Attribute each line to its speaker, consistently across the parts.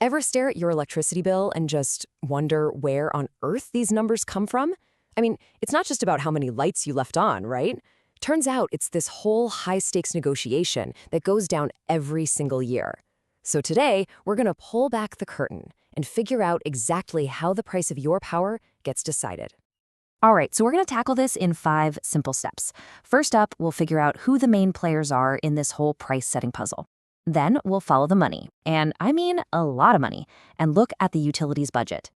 Speaker 1: Ever stare at your electricity bill and just wonder where on earth these numbers come from? I mean, it's not just about how many lights you left on, right? Turns out it's this whole high-stakes negotiation that goes down every single year. So today, we're going to pull back the curtain and figure out exactly how the price of your power gets decided.
Speaker 2: All right, so we're going to tackle this in 5 simple steps. First up, we'll figure out who the main players are in this whole price-setting puzzle. Then we'll follow the money, and I mean a lot of money, and look at the utilities budget.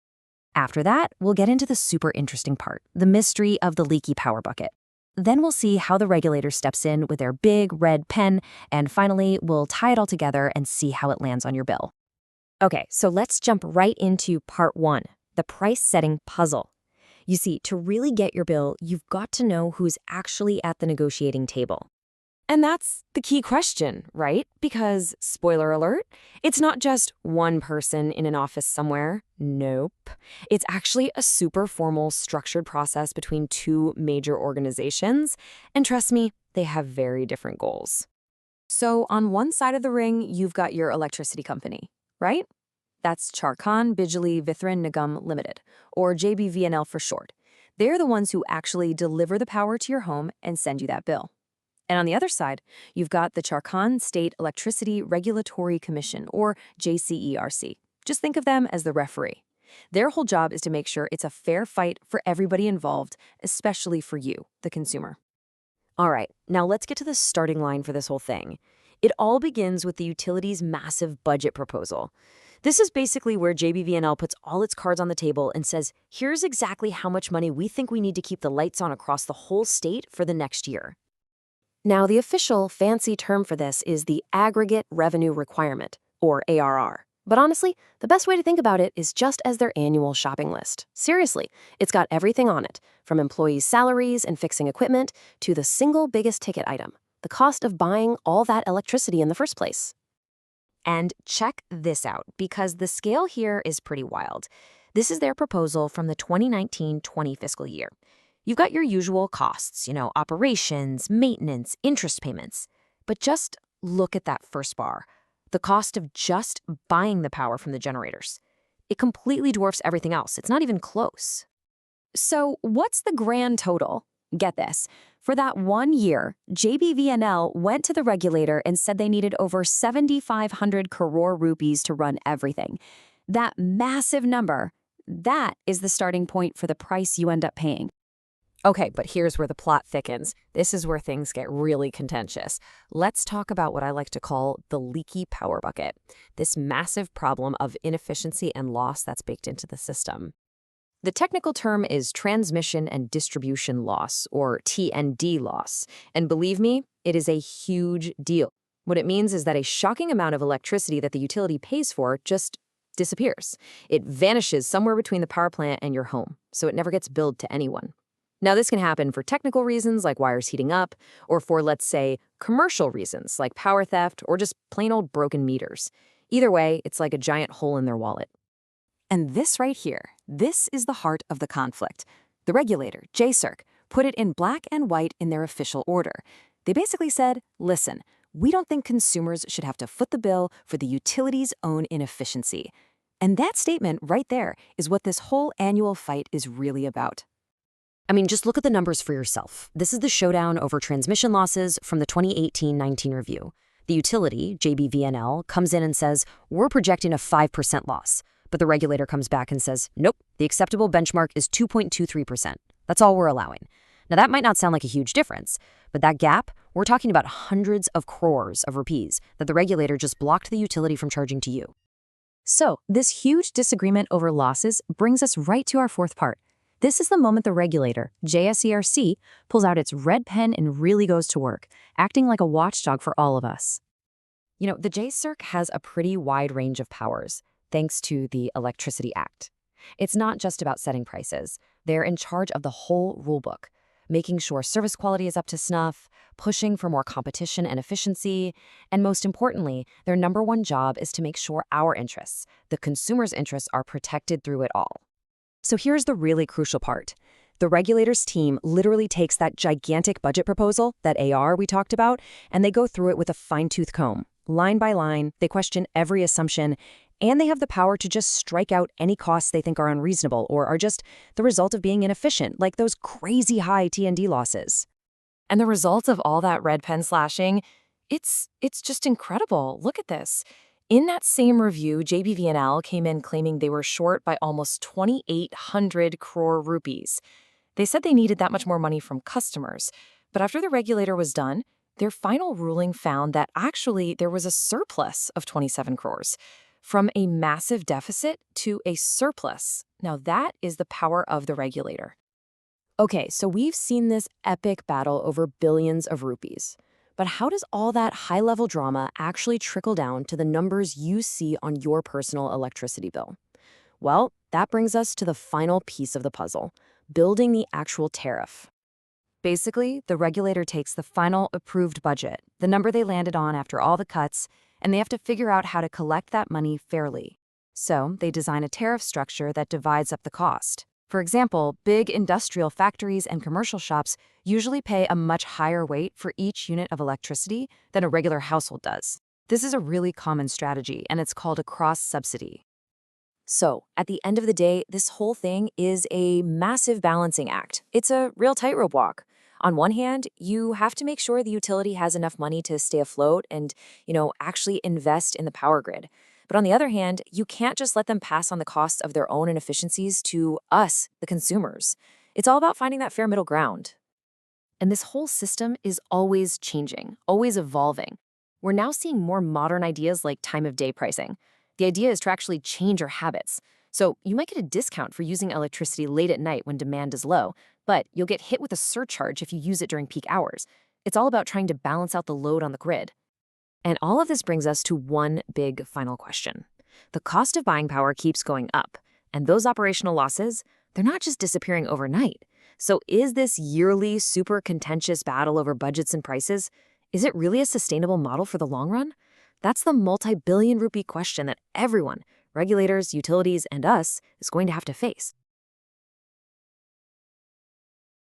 Speaker 2: After that, we'll get into the super interesting part, the mystery of the leaky power bucket. Then we'll see how the regulator steps in with their big red pen, and finally, we'll tie it all together and see how it lands on your bill.
Speaker 3: Okay, so let's jump right into part 1, the price-setting puzzle. You see, to really get your bill, you've got to know who's actually at the negotiating table.
Speaker 1: And that's the key question, right? Because, spoiler alert, it's not just one person in an office somewhere. Nope. It's actually a super formal, structured process between 2 major organizations. And trust me, they have very different goals. So on one side of the ring, you've got your electricity company, right? That's Jharkhand Bijli Vitran Nigam Limited, or JBVNL for short. They're the ones who actually deliver the power to your home and send you that bill. And on the other side, you've got the Jharkhand State Electricity Regulatory Commission, or JCERC. Just think of them as the referee. Their whole job is to make sure it's a fair fight for everybody involved, especially for you, the consumer. All right, now let's get to the starting line for this whole thing. It all begins with the utility's massive budget proposal. This is basically where JBVNL puts all its cards on the table and says, here's exactly how much money we think we need to keep the lights on across the whole state for the next year. Now, the official fancy term for this is the Aggregate Revenue Requirement, or ARR. But honestly, the best way to think about it is just as their annual shopping list. Seriously, it's got everything on it, from employees' salaries and fixing equipment to the single biggest ticket item, the cost of buying all that electricity in the first place. And check this out, because the scale here is pretty wild. This is their proposal from the 2019-20 fiscal year. You've got your usual costs, operations, maintenance, interest payments. But just look at that first bar, the cost of just buying the power from the generators. It completely dwarfs everything else. It's not even close. So what's the grand total? Get this. For that 1 year, JBVNL went to the regulator and said they needed over 7,500 crore rupees to run everything. That massive number, that is the starting point for the price you end up paying. Okay, but here's where the plot thickens. This is where things get really contentious. Let's talk about what I like to call the leaky power bucket, this massive problem of inefficiency and loss that's baked into the system. The technical term is transmission and distribution loss, or TND loss. And believe me, it is a huge deal. What it means is that a shocking amount of electricity that the utility pays for just disappears. It vanishes somewhere between the power plant and your home, so it never gets billed to anyone. Now, this can happen for technical reasons like wires heating up, or for, let's say, commercial reasons like power theft or just plain old broken meters. Either way, it's like a giant hole in their wallet. And this right here, this is the heart of the conflict. The regulator, JCERC, put it in black and white in their official order. They basically said, listen, we don't think consumers should have to foot the bill for the utility's own inefficiency. And that statement right there is what this whole annual fight is really about. I mean, just look at the numbers for yourself. This is the showdown over transmission losses from the 2018-19 review. The utility, JBVNL, comes in and says, we're projecting a 5% loss. But the regulator comes back and says, nope, the acceptable benchmark is 2.23%. That's all we're allowing. Now, that might not sound like a huge difference, but that gap, we're talking about hundreds of crores of rupees that the regulator just blocked the utility from charging to you.
Speaker 2: So, this huge disagreement over losses brings us right to our fourth part. This is the moment the regulator, JSERC, pulls out its red pen and really goes to work, acting like a watchdog for all of us.
Speaker 1: The JCERC has a pretty wide range of powers, thanks to the Electricity Act. It's not just about setting prices. They're in charge of the whole rulebook, making sure service quality is up to snuff, pushing for more competition and efficiency, and most importantly, their number one job is to make sure our interests, the consumer's interests, are protected through it all. So here's the really crucial part. The regulator's team literally takes that gigantic budget proposal, that AR we talked about, and they go through it with a fine-tooth comb. Line by line, they question every assumption,
Speaker 2: And they have the power to just strike out any costs they think are unreasonable or are just the result of being inefficient, like those crazy high T&D losses.
Speaker 1: And the result of all that red pen slashing, it's just incredible. Look at this. In that same review, JBVNL came in claiming they were short by almost 2,800 crore rupees. They said they needed that much more money from customers. But after the regulator was done, their final ruling found that actually there was a surplus of 27 crores. From a massive deficit to a surplus. Now that is the power of the regulator. Okay, so we've seen this epic battle over billions of rupees. But how does all that high-level drama actually trickle down to the numbers you see on your personal electricity bill? Well, that brings us to the final piece of the puzzle, building the actual tariff. Basically, the regulator takes the final approved budget, the number they landed on after all the cuts, and they have to figure out how to collect that money fairly. So they design a tariff structure that divides up the cost. For example, big industrial factories and commercial shops usually pay a much higher rate for each unit of electricity than a regular household does. This is a really common strategy, and it's called a cross-subsidy. So, at the end of the day, this whole thing is a massive balancing act. It's a real tightrope walk. On one hand, you have to make sure the utility has enough money to stay afloat and, actually invest in the power grid. But on the other hand, you can't just let them pass on the costs of their own inefficiencies to us, the consumers. It's all about finding that fair middle ground. And this whole system is always changing, always evolving. We're now seeing more modern ideas like time of day pricing. The idea is to actually change your habits. So you might get a discount for using electricity late at night when demand is low, but you'll get hit with a surcharge if you use it during peak hours. It's all about trying to balance out the load on the grid. And all of this brings us to one big final question. The cost of buying power keeps going up, and those operational losses, they're not just disappearing overnight. So is this yearly, super contentious battle over budgets and prices, is it really a sustainable model for the long run? That's the multi-billion rupee question that everyone, regulators, utilities, and us, is going to have to face.